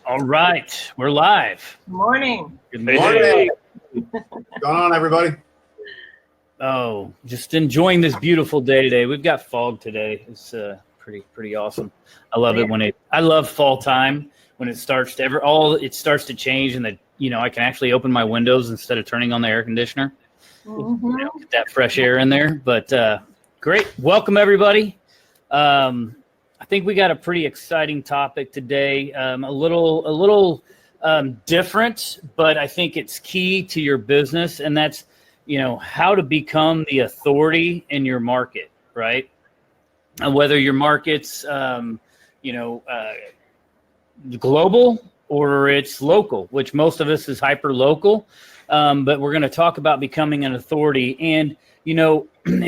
All right, we're live. Morning. Good Morning. What's going on, everybody? Oh, just enjoying this beautiful day today. We've got fog today. It's pretty awesome. I love it when I love fall time when it starts to it starts to change and I can actually open my windows instead of turning on the air conditioner. Mm-hmm. Get that fresh air in there. But great. Welcome everybody. I think we got a pretty exciting topic today. A little different, but I think it's key to your business, and that's how to become the authority in your market, right? And whether your market's global or it's local, which most of us is hyper local, but we're going to talk about becoming an authority. And in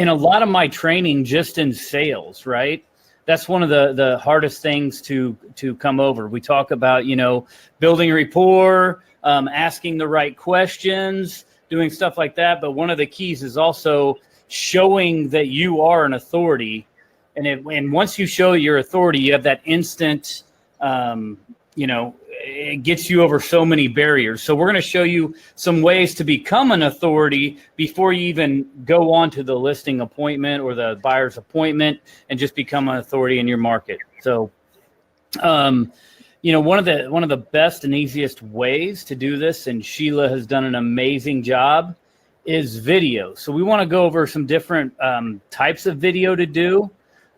a lot of my training, just in sales, right? That's one of the hardest things to come over. We talk about, building rapport, asking the right questions, doing stuff like that. But one of the keys is also showing that you are an authority. And once you show your authority, you have that instant, it gets you over so many barriers. So we're going to show you some ways to become an authority before you even go on to the listing appointment or the buyer's appointment and just become an authority in your market. So, one of the best and easiest ways to do this, and Sheila has done an amazing job, is video. So we want to go over some different types of video to do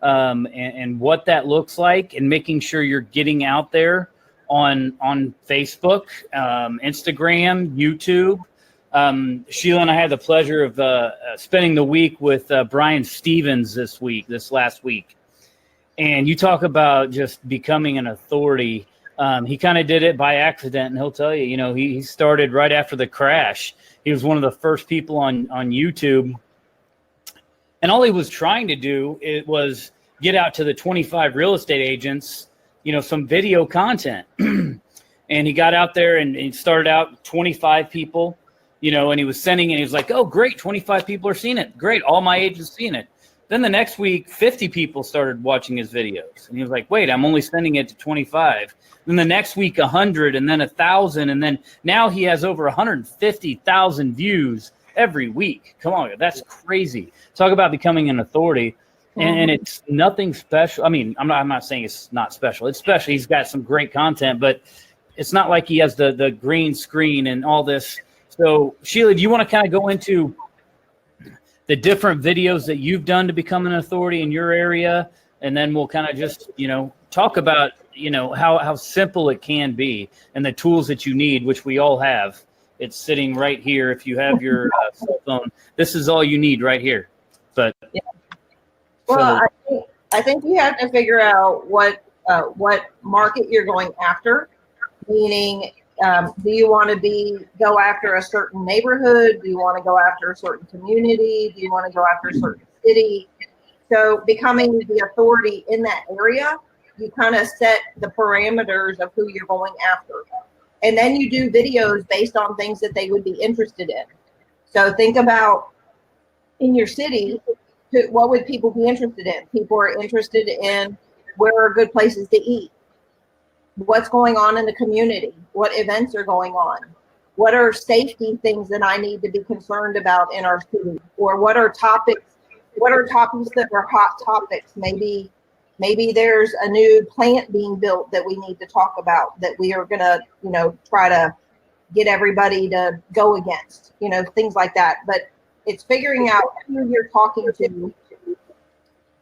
and what that looks like, and making sure you're getting out there on Facebook, Instagram, YouTube. Sheila and I had the pleasure of spending the week with Brian Stevens this last week. And you talk about just becoming an authority. He kind of did it by accident, and he'll tell you, he started right after the crash. He was one of the first people on YouTube. And all he was trying to do was get out to the 25 real estate agents, some video content. And he got out there and he started out 25 people, and he was sending, and he was like, oh, great, 25 people are seeing it. Great, all my agents seeing it. Then the next week, 50 people started watching his videos. And he was like, wait, I'm only sending it to 25. Then the next week, 100, and then 1,000. And then now he has over 150,000 views every week. Come on, that's crazy. Talk about becoming an authority. And it's nothing special. I mean, I'm not saying it's not special. It's special. He's got some great content, but it's not like he has the green screen and all this. So, Sheila, do you want to kind of go into the different videos that you've done to become an authority in your area? And then we'll kind of just, talk about, how simple it can be and the tools that you need, which we all have. It's sitting right here. If you have your cell phone, this is all you need right here. But yeah. Well, I think you have to figure out what market you're going after. Meaning, do you want to go after a certain neighborhood? Do you want to go after a certain community? Do you want to go after a certain city? So becoming the authority in that area, you kind of set the parameters of who you're going after. And then you do videos based on things that they would be interested in. So think about in your city, what would people be interested in? People are interested in where are good places to eat. What's going on in the community? What events are going on? What are safety things that I need to be concerned about in our city? Or what are topics that are hot topics? Maybe there's a new plant being built that we need to talk about that we are gonna, try to get everybody to go against, things like that. But it's figuring out who you're talking to.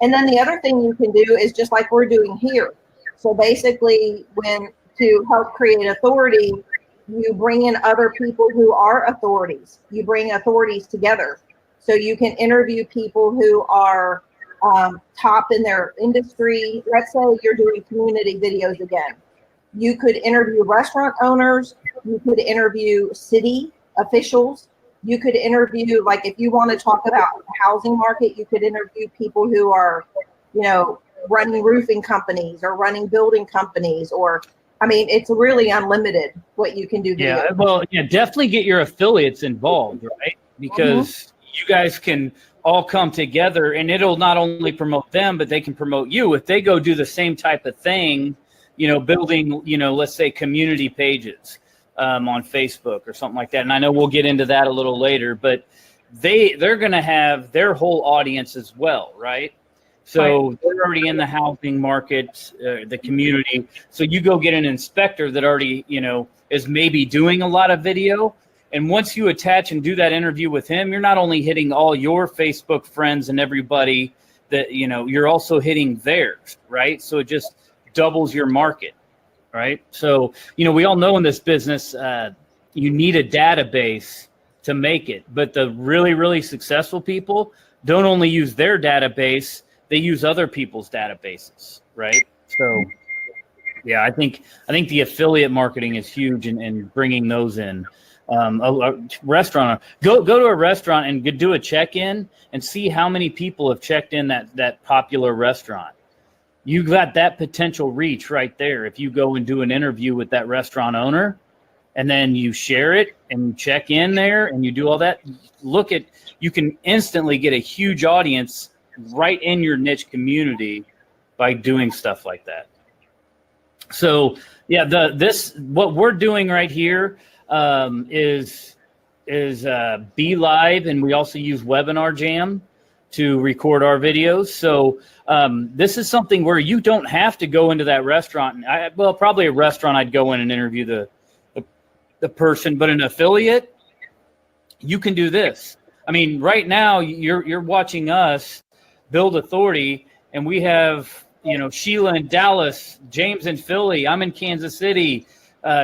And then the other thing you can do is just like we're doing here. So basically, to help create authority, you bring in other people who are authorities. You bring authorities together. So you can interview people who are top in their industry. Let's say you're doing community videos again. You could interview restaurant owners. You could interview city officials. You could interview, like if you want to talk about the housing market, you could interview people who are, running roofing companies or running building companies, or, it's really unlimited what you can do. Yeah, well, definitely get your affiliates involved, right? Because you guys can all come together and it'll not only promote them, but they can promote you. If they go do the same type of thing, building, let's say community pages on Facebook or something like that. And I know we'll get into that a little later, but they're going to have their whole audience as well, right? So they're already in the housing market, the community. So you go get an inspector that already, is maybe doing a lot of video. And once you attach and do that interview with him, you're not only hitting all your Facebook friends and everybody that, you're also hitting theirs, right? So it just doubles your market, right? So, we all know in this business, you need a database to make it. But the really, really successful people don't only use their database, they use other people's databases, right? So, yeah, I think the affiliate marketing is huge in bringing those in. A restaurant, go to a restaurant and do a check-in and see how many people have checked in that popular restaurant. You got that potential reach right there. If you go and do an interview with that restaurant owner, and then you share it and you check in there and you do all that, you can instantly get a huge audience right in your niche community by doing stuff like that. So yeah, what we're doing right here is Be Live, and we also use Webinar Jam to record our videos. So this is something where you don't have to go into that restaurant. Probably a restaurant I'd go in and interview the person, but an affiliate, you can do this. I mean, right now you're watching us build authority, and we have, Sheila in Dallas, James in Philly, I'm in Kansas City,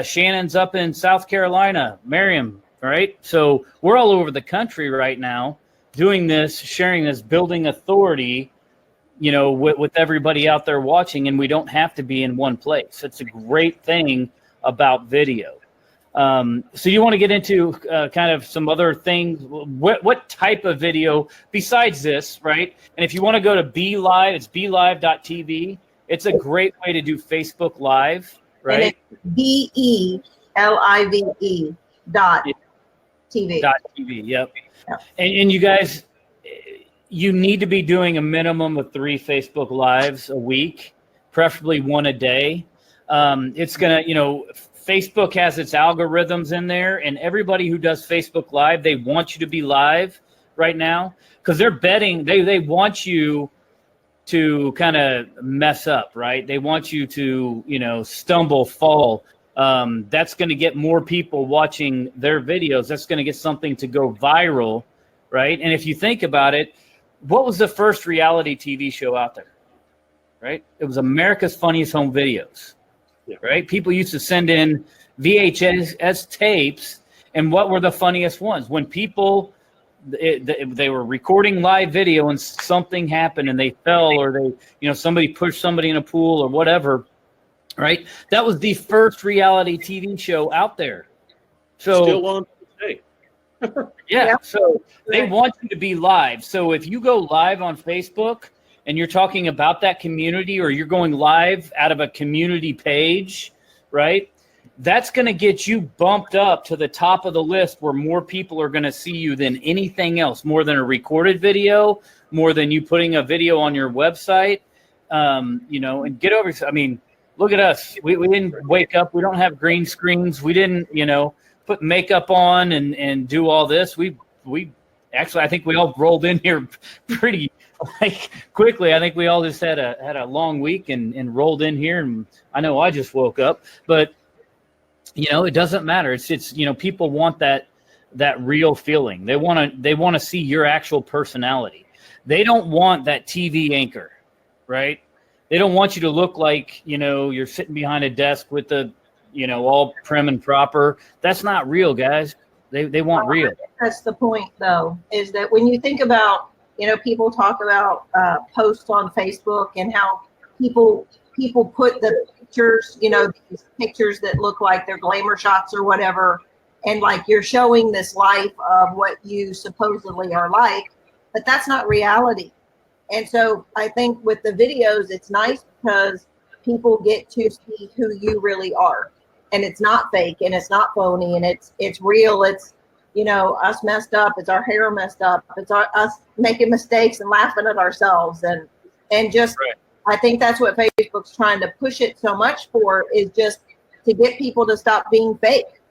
Shannon's up in South Carolina, Miriam, right? So we're all over the country right now doing this, sharing this, building authority, with everybody out there watching, and we don't have to be in one place. It's a great thing about video. So you want to get into kind of some other things. What type of video besides this, right? And if you want to go to Be Live, it's BeLive.tv. It's a great way to do Facebook Live, right? And it's BeLive.tv. .tv, yep. And you guys, you need to be doing a minimum of 3 Facebook Lives a week, preferably 1 a day. It's going to, Facebook has its algorithms in there, and everybody who does Facebook Live, they want you to be live right now because they're betting, they want you to kind of mess up, right? They want you to, stumble, fall. That's going to get more people watching their videos. That's going to get something to go viral, right? And if you think about it, what was the first reality TV show out there, right? It was America's Funniest Home Videos. Yeah. Right? People used to send in VHS tapes, and what were the funniest ones? When people, they were recording live video and something happened and they fell, or they, somebody pushed somebody in a pool or whatever, right? That was the first reality TV show out there. So still on today. Yeah, so they want you to be live. So if you go live on Facebook, and you're talking about that community, or you're going live out of a community page, right? That's going to get you bumped up to the top of the list where more people are going to see you than anything else, more than a recorded video, more than you putting a video on your website, and get over. I mean, look at us. We didn't wake up. We don't have green screens. We didn't, put makeup on and do all this. We actually, I think we all rolled in here pretty quickly. I think we all just had a long week and rolled in here, and I know I just woke up, but it doesn't matter. It's people want that real feeling. They want to see your actual personality. They don't want that TV anchor, right? They don't want you to look like, you're sitting behind a desk with the, all prim and proper. That's not real, guys. They want real. That's the point, though, is that when you think about, people talk about posts on Facebook and how people put the pictures, these pictures that look like they're glamour shots or whatever, and like you're showing this life of what you supposedly are like, but that's not reality. And so I think with the videos, it's nice because people get to see who you really are, and it's not fake and it's not phony, and it's real. It's us messed up. It's our hair messed up. It's us making mistakes and laughing at ourselves, and just I think that's what Facebook's trying to push it so much for, is just to get people to stop being fake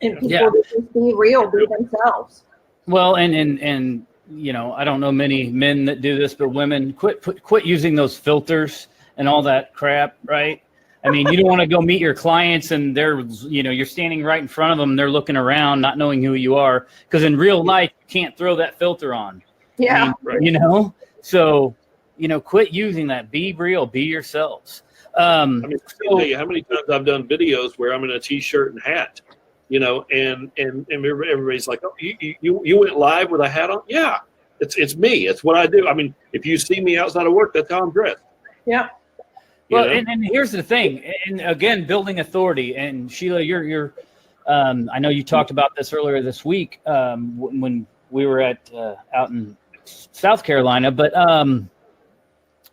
and people to just be real, be themselves. Well, and you know, I don't know many men that do this, but women, quit using those filters and all that crap, right? I mean, you don't want to go meet your clients and they're, you know, you're standing right in front of them, they're looking around, not knowing who you are, because in real life, you can't throw that filter on. Yeah. I mean, you know, so, you know, quit using that. Be real, be yourselves. I mean, I can tell you how many times I've done videos where I'm in a t-shirt and hat, you know, and everybody's like, "Oh, you went live with a hat on?" Yeah, it's me. It's what I do. I mean, if you see me outside of work, that's how I'm dressed. Yeah. Well, and here's the thing, and again, building authority. And Sheila, you're I know you talked about this earlier this week when we were at out in South Carolina, but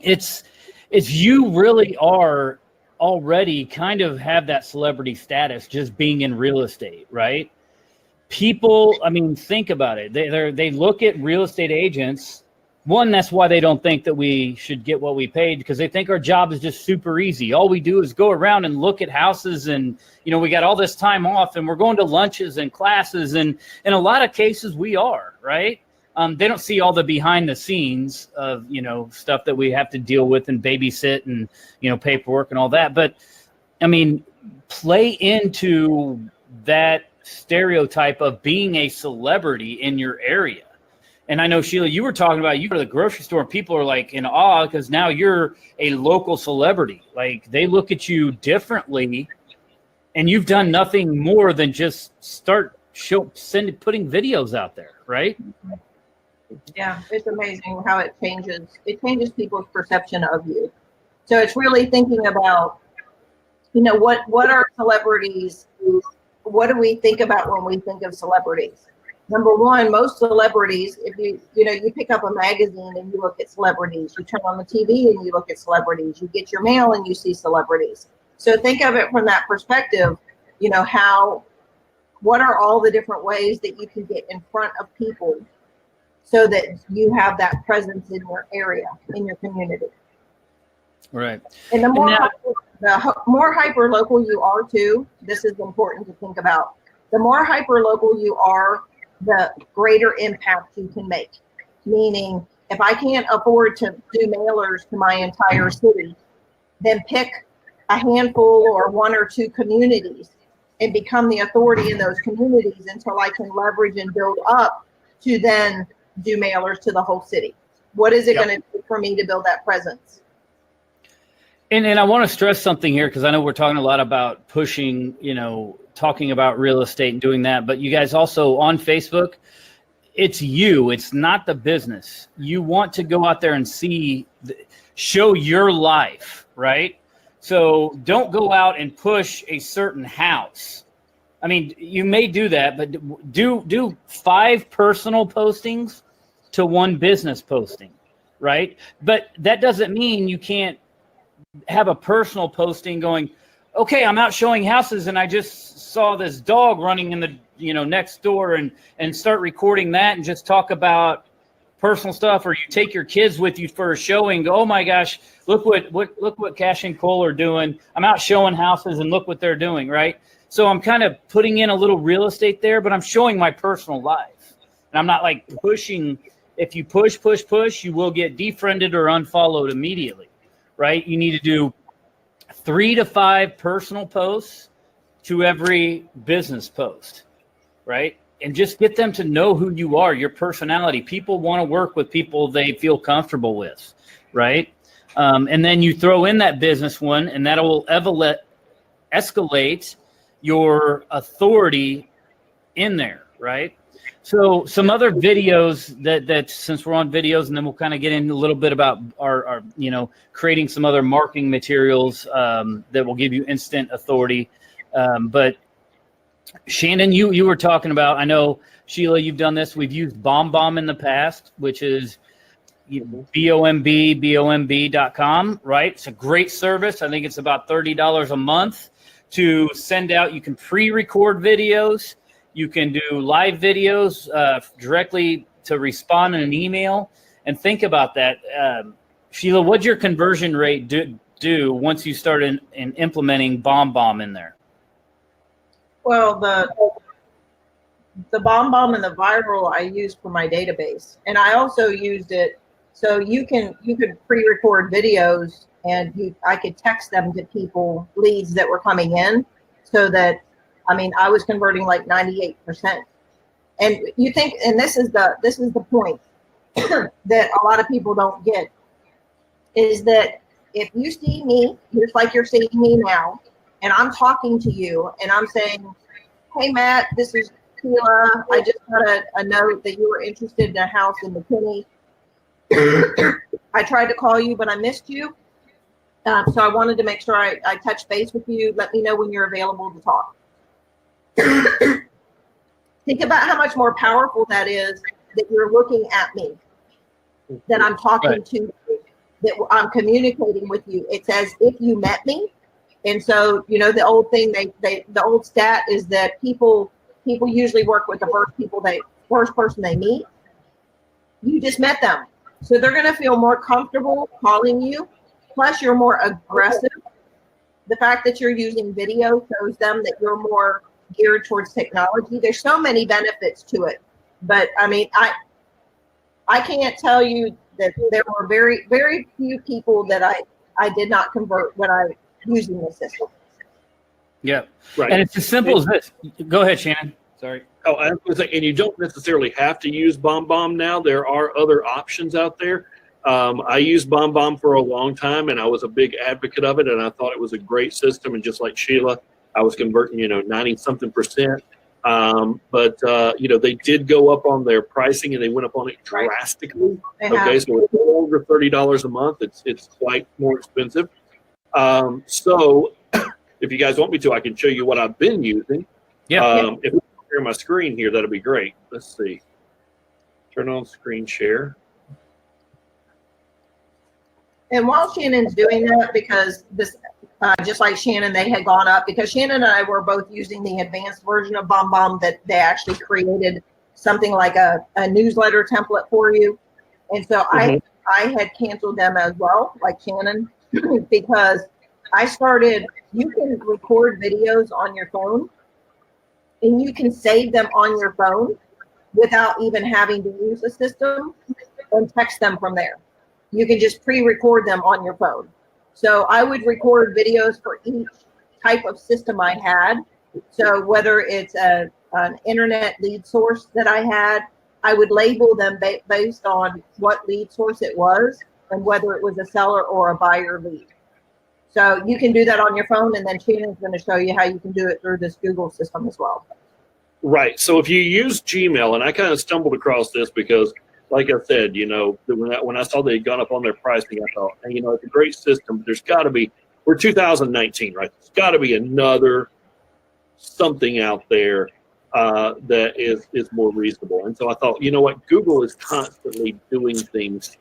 it's you really are already kind of have that celebrity status just being in real estate, right? People, I mean, think about it. They look at real estate agents. One, that's why they don't think that we should get what we paid, because they think our job is just super easy. All we do is go around and look at houses, and, you know, we got all this time off and we're going to lunches and classes. And in a lot of cases we are, right? They don't see all the behind the scenes of, you know, stuff that we have to deal with and babysit and, you know, paperwork and all that. But I mean, play into that stereotype of being a celebrity in your area. And I know, Sheila, you were talking about, you go to the grocery store and people are like in awe because now you're a local celebrity. Like, they look at you differently, and you've done nothing more than just start putting videos out there, right? Yeah, it's amazing how it changes people's perception of you. So it's really thinking about, you know, what are celebrities? What do we think about when we think of celebrities? Number one, most celebrities, if you pick up a magazine and you look at celebrities, you turn on the TV and you look at celebrities, you get your mail and you see celebrities. So think of it from that perspective, you know, what are all the different ways that you can get in front of people so that you have that presence in your area, in your community. Right. And the more hyper local you are too, this is important to think about. The more hyper local you are, the greater impact you can make. Meaning, if I can't afford to do mailers to my entire city, then pick a handful or one or two communities and become the authority in those communities until I can leverage and build up to then do mailers to the whole city. What is it going to do for me to build that presence? And I want to stress something here, because I know we're talking a lot about pushing, you know, talking about real estate and doing that, but you guys also on Facebook, it's you, it's not the business. You want to go out there and show your life, right? So don't go out and push a certain house. I mean, you may do that, but do 5 personal postings to 1 business posting, right? But that doesn't mean you can't have a personal posting going, okay, I'm out showing houses and I just saw this dog running in the, you know, next door, and start recording that and just talk about personal stuff. Or you take your kids with you for a showing, go, oh my gosh, look what Cash and Cole are doing. I'm out showing houses and look what they're doing, right? So I'm kind of putting in a little real estate there, but I'm showing my personal life. And I'm not like pushing. If you push, you will get defriended or unfollowed immediately, right? You need to do 3 to 5 personal posts to every business post, right? And just get them to know who you are, your personality. People want to work with people they feel comfortable with, right? And then you throw in that business one, and that will escalate your authority in there, right? So some other videos that since we're on videos, and then we'll kind of get into a little bit about our you know, creating some other marketing materials that will give you instant authority. But Shannon, you were talking about, I know, Sheila, you've done this. We've used BombBomb in the past, which is BOMB.com, right? It's a great service. I think it's about $30 a month to send out. You can pre-record videos. You can do live videos directly to respond in an email. And think about that. Sheila, what'd your conversion rate do once you started in implementing BombBomb in there? Well, the BombBomb and the Viral I used for my database, and I also used it so you could pre-record videos, and I could text them to people, leads that were coming in, so that I was converting like 98%. And you think, and this is the point that a lot of people don't get, is that if you see me, just like you're seeing me now, and I'm talking to you, and I'm saying, hey, Matt, this is Sheila. I just got a note that you were interested in a house in McKinney. I tried to call you, but I missed you. So I wanted to make sure I touch base with you. Let me know when you're available to talk. Think about how much more powerful that is, that you're looking at me, that I'm talking to you, that I'm communicating with you. It's as if you met me. And so, the old thing, the old stat is that people usually work with the first person they meet. You just met them. So they're going to feel more comfortable calling you. Plus, you're more aggressive. The fact that you're using video shows them that you're more geared towards technology. There's so many benefits to it. But I can't tell you that there were very, very few people that I did not convert when I using the system. Yeah. Right. And it's as simple as this. Go ahead, Shannon. Sorry. Oh, I was going to say, and you don't necessarily have to use BombBomb now. There are other options out there. I used BombBomb for a long time, and I was a big advocate of it, and I thought it was a great system. And just like Sheila, I was converting, 90-something%. But they did go up on their pricing, and they went up on it drastically. Okay, so it's over $30 a month. It's quite more expensive. So if you guys want me to, I can show you what I've been using. Yeah. If we can share my screen here, that'll be great. Let's see. Turn on screen share. And while Shannon's doing that, because this, just like Shannon, they had gone up, because Shannon and I were both using the advanced version of BombBomb that they actually created something like a newsletter template for you. And so I had canceled them as well, like Shannon, because you can record videos on your phone, and you can save them on your phone without even having to use the system and text them from there. You can just pre-record them on your phone. So I would record videos for each type of system I had. So whether it's an internet lead source that I had, I would label them based on what lead source it was and whether it was a seller or a buyer lead. So you can do that on your phone, and then Shannon's going to show you how you can do it through this Google system as well. Right. So if you use Gmail, and I kind of stumbled across this because, like I said, when I saw they had gone up on their pricing, I thought, hey, it's a great system, but there's got to be, we're 2019, right? There's got to be another something out there that is more reasonable. And so I thought, you know what? Google is constantly doing things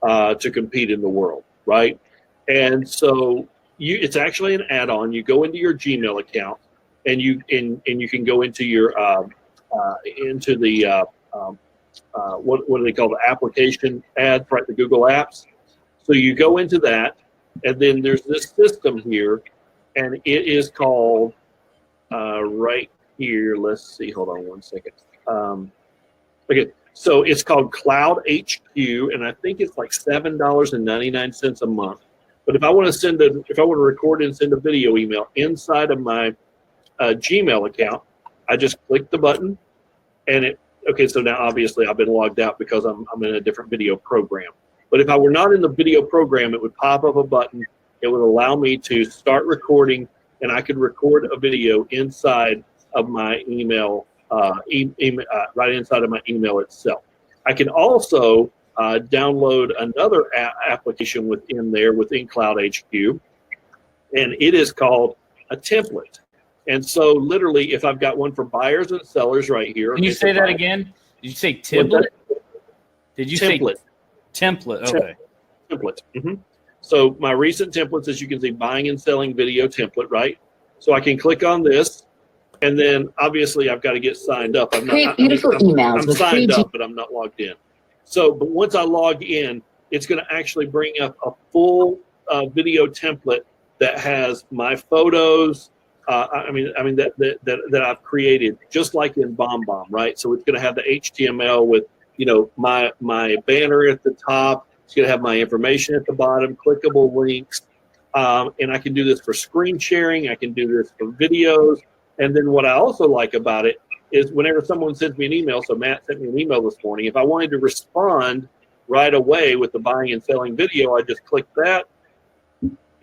to compete in the world, right? And so it's actually an add-on. You go into your Gmail account, and you can go into your what do they call the application ads, right? The Google Apps. So you go into that, and then there's this system here, and it is called right here. Let's see. Hold on one second. Okay, so it's called Cloud HQ, and I think it's like $7.99 a month. But if I want to record and send a video email inside of my Gmail account, I just click the button, and so now obviously I've been logged out because I'm in a different video program. But if I were not in the video program, it would pop up a button. It would allow me to start recording, and I could record a video inside of my email, right inside of my email itself. I can also download another application within Cloud HQ, and it is called a template. And so literally, if I've got one for buyers and sellers right here. Can you say that again? Did you say template? Did you say template? Okay. Template. Mm-hmm. So my recent templates, as you can see, buying and selling video template, right? So I can click on this, and then obviously I've got to get signed up. I'm signed up, but I'm not logged in. So, but once I log in, it's going to actually bring up a full video template that has my photos. That I've created, just like in BombBomb, right? So it's going to have the HTML with, my banner at the top. It's going to have my information at the bottom, clickable links. And I can do this for screen sharing. I can do this for videos. And then what I also like about it is whenever someone sends me an email, so Matt sent me an email this morning, if I wanted to respond right away with the buying and selling video, I just click that,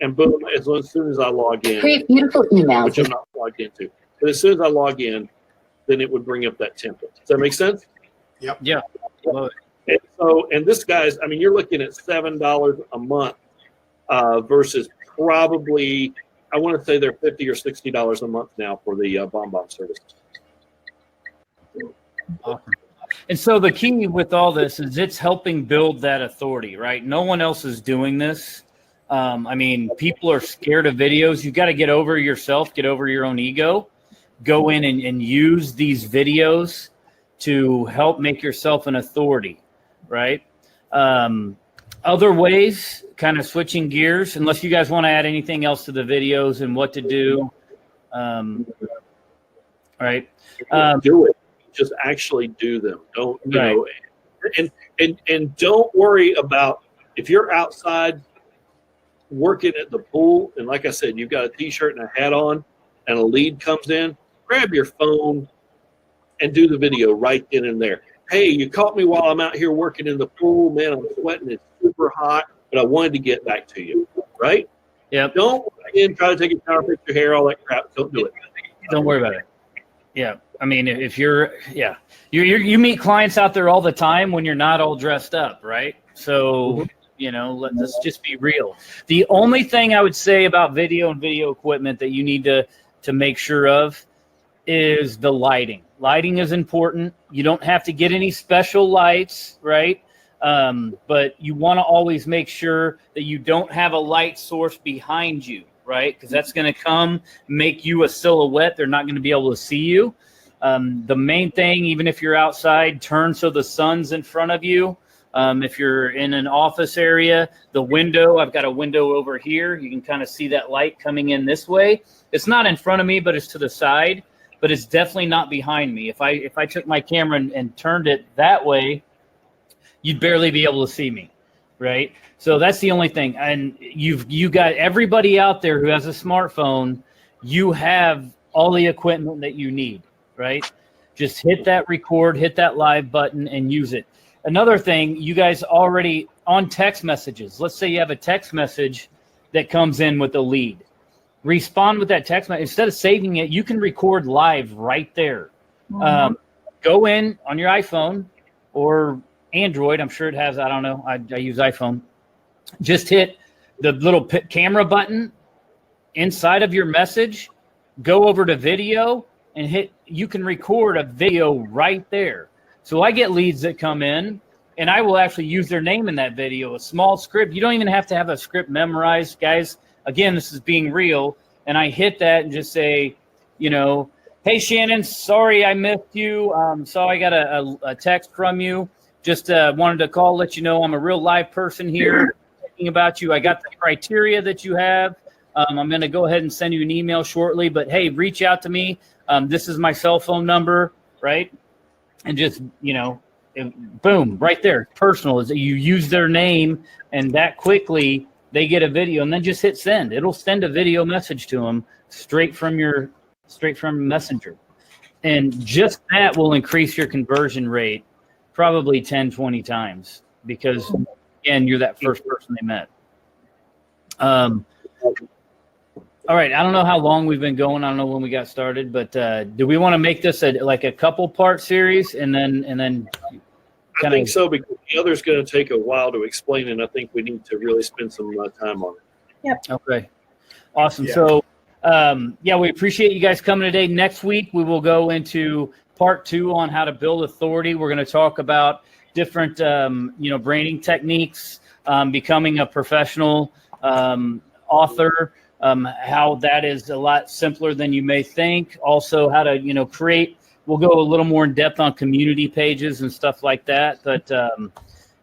and boom, as soon as I log in, Create beautiful emails. which I'm not logged into, but as soon as I log in, then it would bring up that template. Does that make sense? Yep. Yeah. Love it. And this guy's, you're looking at $7 a month versus probably, I want to say they're $50 or $60 a month now for the BombBomb service. Awesome. And so the key with all this is it's helping build that authority, right? No one else is doing this. People are scared of videos. You've got to get over yourself, get over your own ego, go in and use these videos to help make yourself an authority, right? Other ways, kind of switching gears, unless you guys want to add anything else to the videos and what to do. Right. Do it. Just actually do them. Don't, and don't worry about if you're outside working at the pool, and like I said, you've got a t-shirt and a hat on, and a lead comes in, grab your phone and do the video right then and there. Hey, you caught me while I'm out here working in the pool. Man, I'm sweating. It's super hot, but I wanted to get back to you, right? Yeah. Don't again try to take a shower, fix your hair, all that crap. Don't do it. Don't worry about it. Yeah. If you meet clients out there all the time when you're not all dressed up, right? So, let's just be real. The only thing I would say about video and video equipment that you need to make sure of is the lighting. Lighting is important. You don't have to get any special lights, right? But you want to always make sure that you don't have a light source behind you, right? Because that's going to make you a silhouette. They're not going to be able to see you. The main thing, even if you're outside, turn so the sun's in front of you. If you're in an office area, the window, I've got a window over here. You can kind of see that light coming in this way. It's not in front of me, but it's to the side, but it's definitely not behind me. If I took my camera and turned it that way, you'd barely be able to see me, right? So that's the only thing. And you got everybody out there who has a smartphone. You have all the equipment that you need, right? Just hit that record, hit that live button, and use it. Another thing, you guys already on text messages. Let's say you have a text message that comes in with a lead. Respond with that text message. Instead of saving it, you can record live right there. Mm-hmm. Go in on your iPhone or Android. I'm sure it has. I don't know. I use iPhone. Just hit the little camera button inside of your message. Go over to video and hit. You can record a video right there. So I get leads that come in, and I will actually use their name in that video, a small script. You don't even have to have a script memorized, guys. Again, this is being real. And I hit that and just say, hey, Shannon, sorry I missed you. Saw I got a text from you. Just wanted to call, let you know I'm a real live person here thinking about you. I got the criteria that you have. I'm going to go ahead and send you an email shortly. But, hey, reach out to me. This is my cell phone number, right? And just, boom, right there. Personal is that you use their name, and that quickly they get a video, and then just hit send. It'll send a video message to them straight from Messenger. And just that will increase your conversion rate probably 10, 20 times because, again, you're that first person they met. All right, I don't know how long we've been going. I don't know when we got started, but do we want to make this a couple part series and then? I think so, because the other's going to take a while to explain, and I think we need to really spend some time on it. Yep. Okay. Awesome. Yeah. So, we appreciate you guys coming today. Next week, we will go into part 2 on how to build authority. We're going to talk about different, branding techniques, becoming a professional author. How that is a lot simpler than you may think. Also, how to, create. We'll go a little more in depth on community pages and stuff like that. But,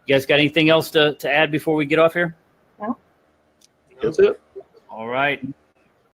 You guys got anything else to add before we get off here? That's it. All right.